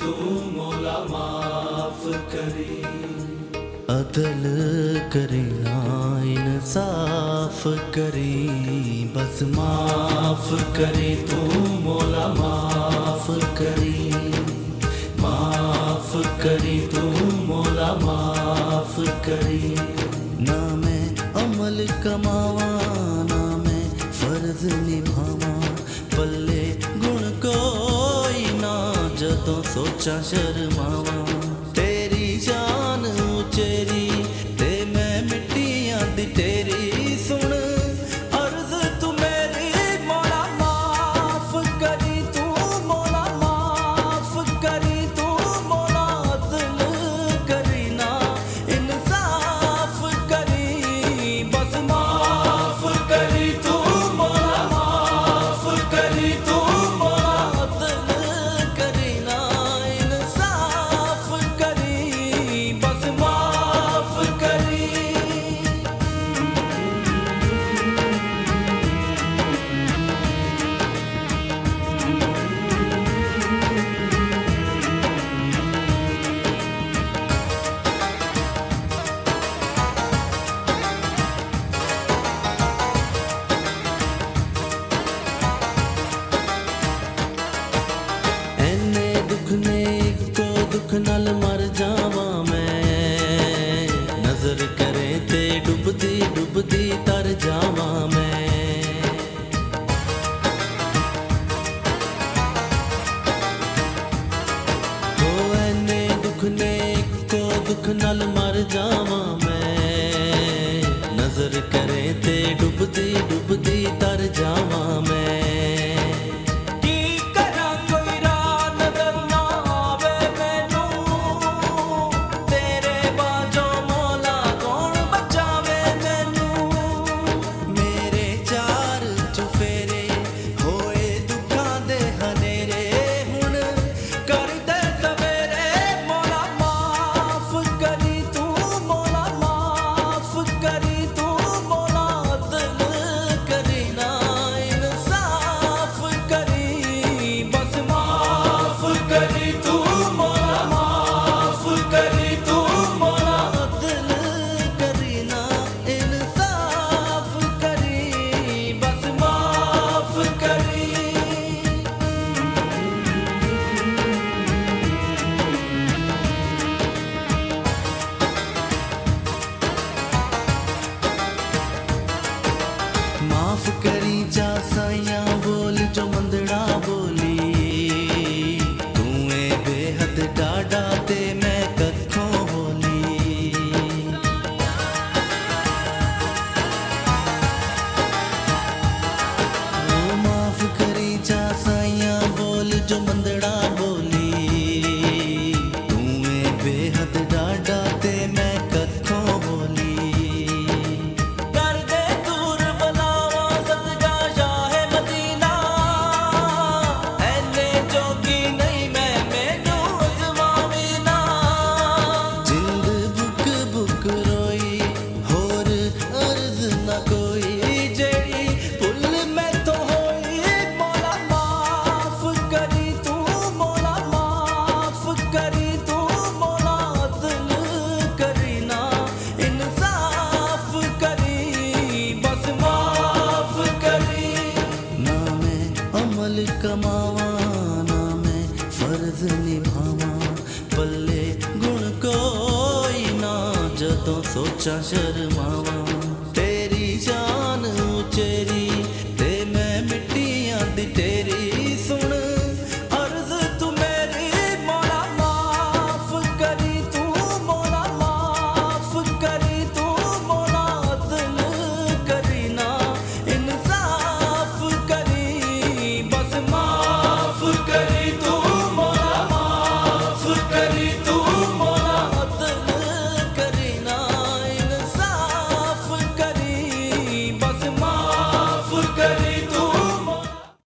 तू मौला माफ करी। अदल करे ना इंसाफ करी, बस माफ करी तू मौला माफ करी, माफ करी तू मौला माफ करी। ना मैं अमल कमावा ना मैं फर्ज निभावा, पल्ले गुण कोई ना जदों सोचा शर्मावा। तेरी शान उचेरी ते मैं मिट्टियां दी तेरी, सुन अर्ज तू मेरी मौला माफ करी, तू मौला माफ करी, तू मौला अदल करी ना इंसाफ करी, बस माफ करी तू मौला माफ करी, तू मौला अदल करी ना इंसाफ करी, बस माफ करी। ਐਨੇ ਦੁੱਖ ਨੇ ਇੱਕੋ ਦੁੱਖ ਨਾਲ ਮਰ ਜਾਵਾਂ ਮੈਂ, ਨਜ਼ਰ ਕਰੇ ਤੇ ਡੁੱਬਦੀ ਡੁੱਬਦੀ ਤਰ ਜਾਵਾਂ ਮੈਂ। ਹੋ ਐਨੇ ਦੁੱਖ ਨੇ ਇੱਕੋ ਦੁੱਖ ਨਾਲ ਮਰ ਜਾਵਾਂ ਮੈਂ, ਨਜ਼ਰ ਕਰੇ ਤੇ ਡੁੱਬਦੀ ਡੁੱਬਦੀ ਤਰ ਜਾਵਾਂ ਮੈਂ। माफ करी जा साइयां बोल जो मंदड़ा बोली, तू ए बेहद डाडा ते मैं कखों होली। ओ माफ करी जा साइयां बोल जो मंदड़ा बोली, तू ए बेहद डाडा ते मैं कखों होली। कमावा ना मैं फर्ज निभावा, पल्ले गुण कोई ना जदों सोचा शर्मावा।